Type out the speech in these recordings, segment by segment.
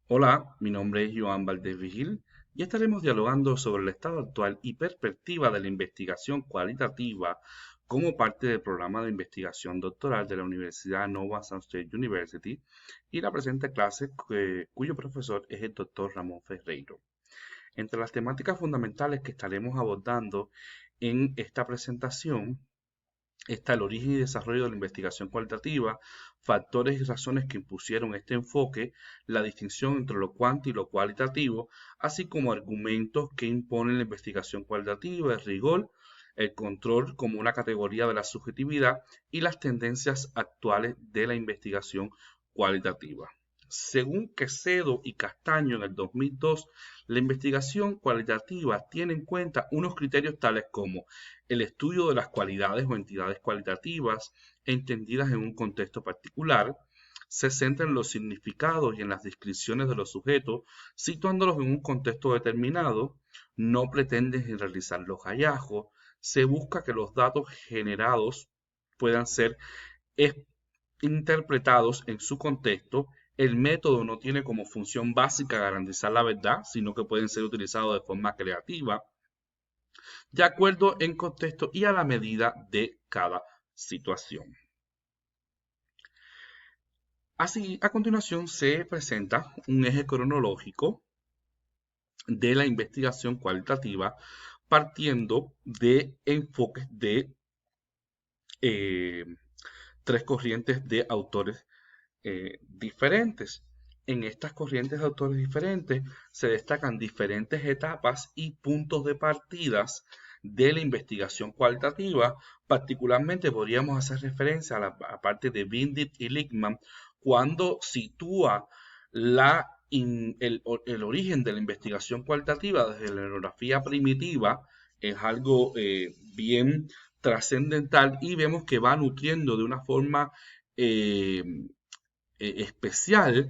Hola, mi nombre es Joan Valdés Vigil y estaremos dialogando sobre el estado actual y perspectiva de la investigación cualitativa como parte del programa de investigación doctoral de la Universidad Nova South State University y la presente clase cuyo profesor es el doctor Ramón Ferreiro. Entre las temáticas fundamentales que estaremos abordando en esta presentación está el origen y desarrollo de la investigación cualitativa, factores y razones que impusieron este enfoque, la distinción entre lo cuanti y lo cualitativo, así como argumentos que imponen la investigación cualitativa, el rigor, el control como una categoría de la subjetividad y las tendencias actuales de la investigación cualitativa. Según Quecedo y Castaño en el 2002, la investigación cualitativa tiene en cuenta unos criterios tales como el estudio de las cualidades o entidades cualitativas entendidas en un contexto particular, se centra en los significados y en las descripciones de los sujetos, situándolos en un contexto determinado, no pretende generalizar los hallazgos, se busca que los datos generados puedan ser interpretados en su contexto. El método no tiene como función básica garantizar la verdad, sino que pueden ser utilizados de forma creativa, de acuerdo en contexto y a la medida de cada situación. Así, a continuación se presenta un eje cronológico de la investigación cualitativa partiendo de enfoques de eh, tres corrientes de autores diferentes. En estas corrientes de autores diferentes se destacan diferentes etapas y puntos de partidas de la investigación cualitativa. Particularmente podríamos hacer referencia a la parte de Bindit y Lickman cuando sitúa el origen de la investigación cualitativa desde la etnografía primitiva. Es algo bien trascendental y vemos que va nutriendo de una forma eh, especial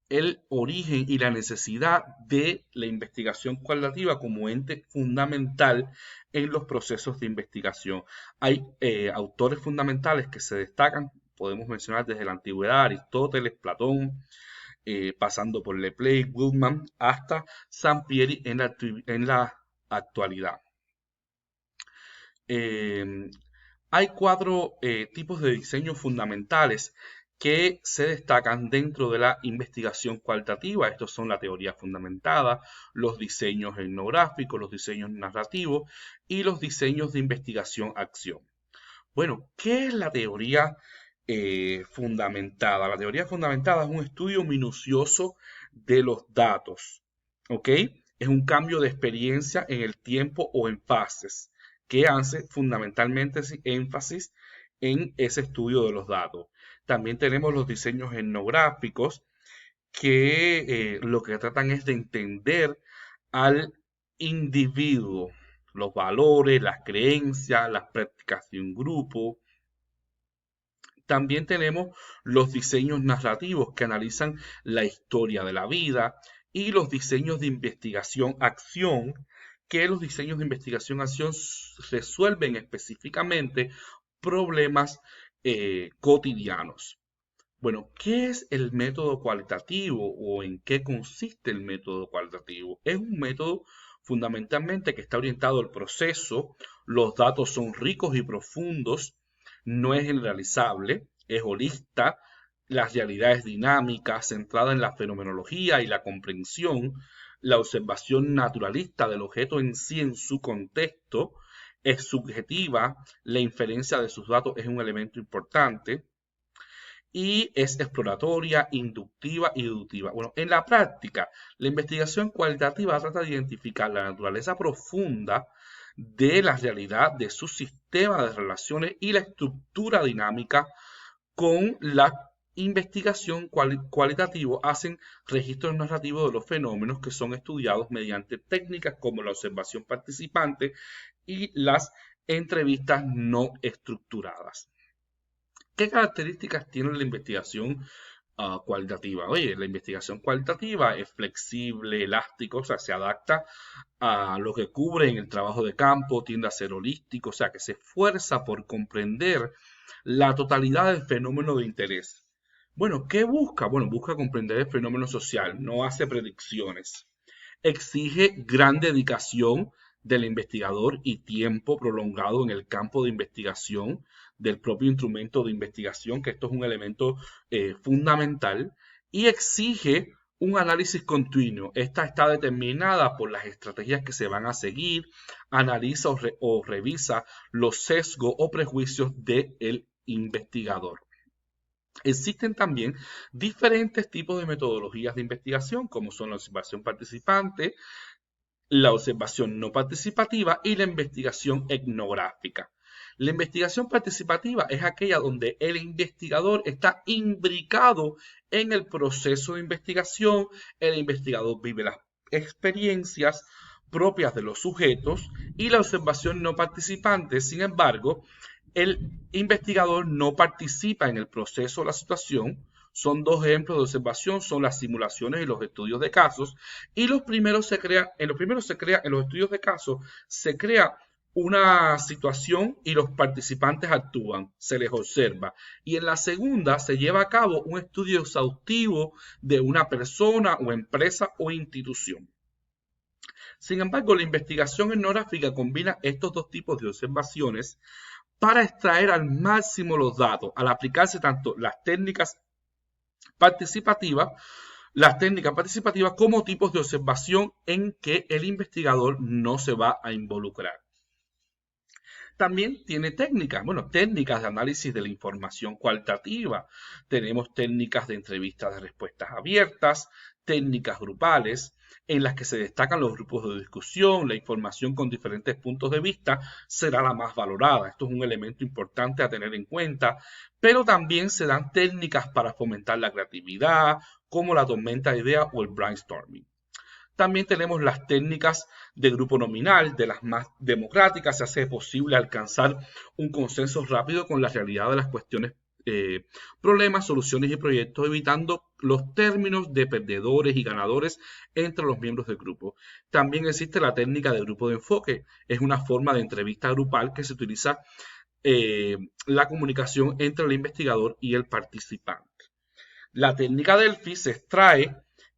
el origen y la necesidad de la investigación cualitativa como ente fundamental en los procesos de investigación. Hay autores fundamentales que se destacan, podemos mencionar desde la antigüedad, Aristóteles, Platón, pasando por Lepley, Woodman, hasta Sampieri en la actualidad. Eh, Hay cuatro tipos de diseños fundamentales que se destacan dentro de la investigación cualitativa. Estos son la teoría fundamentada, los diseños etnográficos, los diseños narrativos y los diseños de investigación-acción. Bueno, ¿qué es la teoría fundamentada? La teoría fundamentada es un estudio minucioso de los datos, ¿ok? Es un cambio de experiencia en el tiempo o en fases que hace fundamentalmente énfasis en ese estudio de los datos. También tenemos los diseños etnográficos que lo que tratan es de entender al individuo, los valores, las creencias, las prácticas de un grupo. También tenemos los diseños narrativos que analizan la historia de la vida y los diseños de investigación-acción, que los diseños de investigación-acción resuelven específicamente problemas cotidianos. Bueno, ¿qué es el método cualitativo o en qué consiste el método cualitativo? Es un método fundamentalmente que está orientado al proceso, los datos son ricos y profundos, no es generalizable, es holista, la realidad es dinámica, centrada en la fenomenología y la comprensión, la observación naturalista del objeto en sí en su contexto, es subjetiva, la inferencia de sus datos es un elemento importante y es exploratoria, inductiva y deductiva. Bueno, en la práctica, la investigación cualitativa trata de identificar la naturaleza profunda de la realidad de su sistema de relaciones y la estructura dinámica con la investigación cualitativa hacen registros narrativos de los fenómenos que son estudiados mediante técnicas como la observación participante y las entrevistas no estructuradas. ¿Qué características tiene la investigación cualitativa? Oye, la investigación cualitativa es flexible, elástico, o sea, se adapta a lo que cubre en el trabajo de campo, tiende a ser holístico, o sea, que se esfuerza por comprender la totalidad del fenómeno de interés. Bueno, ¿qué busca? Bueno, busca comprender el fenómeno social, no hace predicciones. Exige gran dedicación del investigador y tiempo prolongado en el campo de investigación del propio instrumento de investigación, que esto es un elemento fundamental, y exige un análisis continuo. Esta está determinada por las estrategias que se van a seguir, analiza o revisa los sesgos o prejuicios del investigador. Existen también diferentes tipos de metodologías de investigación, como son la observación participante, la observación no participativa y la investigación etnográfica. La investigación participativa es aquella donde el investigador está imbricado en el proceso de investigación, el investigador vive las experiencias propias de los sujetos, y la observación no participante, sin embargo, el investigador no participa en el proceso de la situación. Son dos ejemplos de observación, son las simulaciones y los estudios de casos. Y en los primeros en los estudios de casos, se crea una situación y los participantes actúan, se les observa. Y en la segunda se lleva a cabo un estudio exhaustivo de una persona o empresa o institución. Sin embargo, la investigación etnográfica combina estos dos tipos de observaciones para extraer al máximo los datos, al aplicarse tanto participativas, las técnicas participativas como tipos de observación en que el investigador no se va a involucrar. También tiene técnicas, bueno, técnicas de análisis de la información cualitativa. Tenemos técnicas de entrevistas de respuestas abiertas, técnicas grupales, en las que se destacan los grupos de discusión, la información con diferentes puntos de vista será la más valorada. Esto es un elemento importante a tener en cuenta, pero también se dan técnicas para fomentar la creatividad, como la tormenta de ideas o el brainstorming. También tenemos las técnicas de grupo nominal, de las más democráticas. Se hace posible alcanzar un consenso rápido con la realidad de las cuestiones, problemas, soluciones y proyectos, evitando los términos de perdedores y ganadores entre los miembros del grupo. También existe la técnica de grupo de enfoque. Es una forma de entrevista grupal que se utiliza la comunicación entre el investigador y el participante. La técnica Delphi se extrae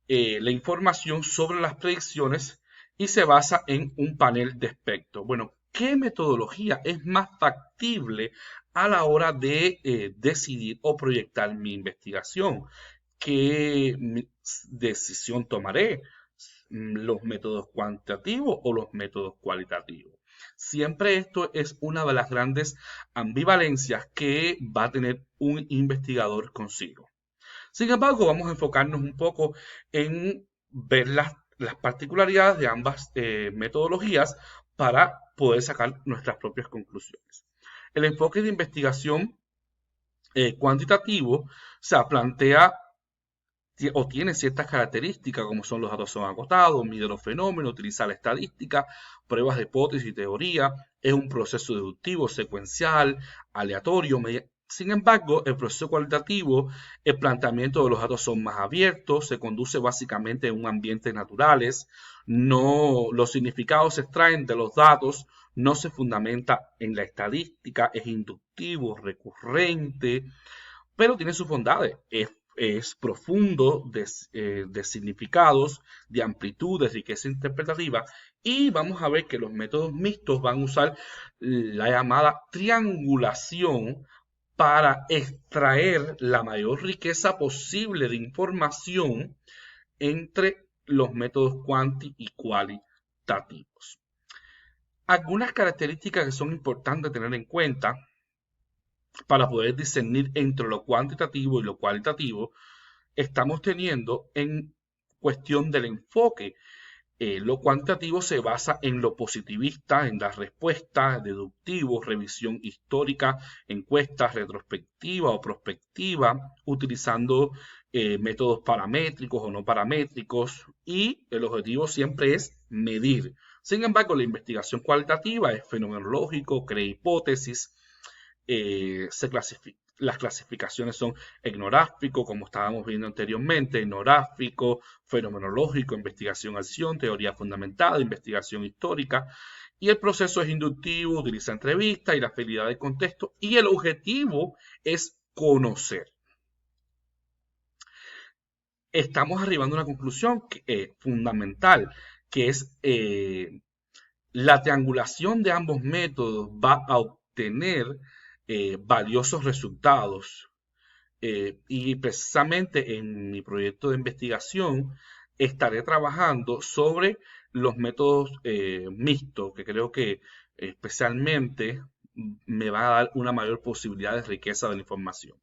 la información sobre las predicciones y se basa en un panel de espectro. Bueno, ¿qué metodología es más factible a la hora de decidir o proyectar mi investigación? ¿Qué decisión tomaré? ¿Los métodos cuantitativos o los métodos cualitativos? Siempre esto es una de las grandes ambivalencias que va a tener un investigador consigo. Sin embargo, vamos a enfocarnos un poco en ver las particularidades de ambas metodologías para poder sacar nuestras propias conclusiones. El enfoque de investigación cuantitativo se plantea o tiene ciertas características, como son los datos son acotados, mide los fenómenos, utiliza la estadística, pruebas de hipótesis y teoría, es un proceso deductivo, secuencial, aleatorio. Sin embargo, el proceso cualitativo, el planteamiento de los datos son más abiertos, se conduce básicamente en un ambiente naturales, los significados se extraen de los datos, no se fundamenta en la estadística, es inductivo, recurrente, pero tiene sus bondades. Es profundo de significados, de amplitud, de riqueza interpretativa, y vamos a ver que los métodos mixtos van a usar la llamada triangulación para extraer la mayor riqueza posible de información entre los métodos cuanti y cualitativos. Algunas características que son importantes tener en cuenta para poder discernir entre lo cuantitativo y lo cualitativo, estamos teniendo en cuestión del enfoque. Lo cuantitativo se basa en lo positivista, en las respuestas, deductivo, revisión histórica, encuestas, retrospectiva o prospectiva, utilizando métodos paramétricos o no paramétricos, y el objetivo siempre es medir. Sin embargo, la investigación cualitativa es fenomenológico, crea hipótesis, las clasificaciones son etnográfico, como estábamos viendo anteriormente, etnográfico, fenomenológico, investigación-acción, teoría fundamentada, investigación histórica, y el proceso es inductivo, utiliza entrevistas y la fidelidad del contexto, y el objetivo es conocer. estamos arribando a una conclusión fundamental, que es la triangulación de ambos métodos va a obtener valiosos resultados. Y precisamente en mi proyecto de investigación estaré trabajando sobre los métodos mixtos, que creo que especialmente me va a dar una mayor posibilidad de riqueza de la información.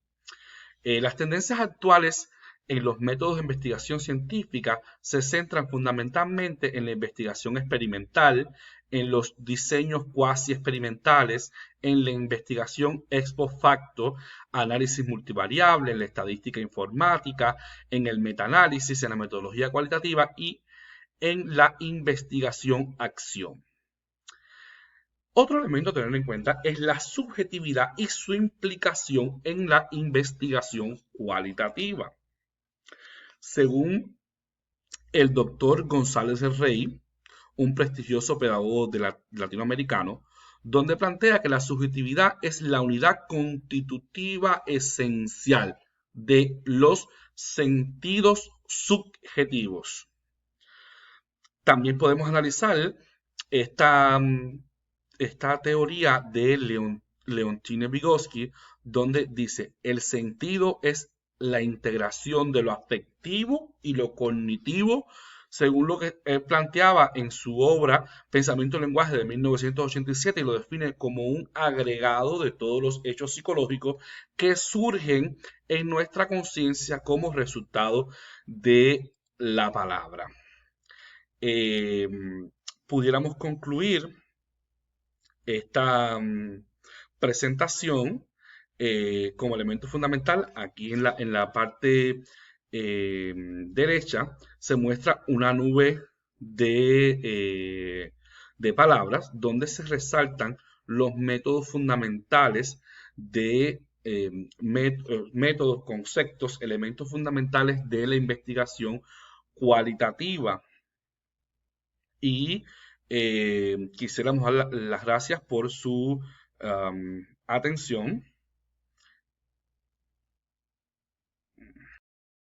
Las tendencias actuales en los métodos de investigación científica se centran fundamentalmente en la investigación experimental, en los diseños cuasi experimentales, en la investigación ex post facto, análisis multivariable, en la estadística informática, en el metaanálisis, en la metodología cualitativa y en la investigación acción. Otro elemento a tener en cuenta es la subjetividad y su implicación en la investigación cualitativa. Según el doctor González Rey, un prestigioso pedagogo latinoamericano, donde plantea que la subjetividad es la unidad constitutiva esencial de los sentidos subjetivos. También podemos analizar esta teoría de Leontine Vygotsky, donde dice, el sentido es la integración de lo afectivo y lo cognitivo, según lo que él planteaba en su obra Pensamiento y Lenguaje de 1987, y lo define como un agregado de todos los hechos psicológicos que surgen en nuestra conciencia como resultado de la palabra. Eh, Pudiéramos concluir esta presentación como elemento fundamental. Aquí en la parte derecha se muestra una nube de palabras donde se resaltan los métodos fundamentales de métodos, conceptos, elementos fundamentales de la investigación cualitativa. Y quisiéramos dar las gracias por su atención.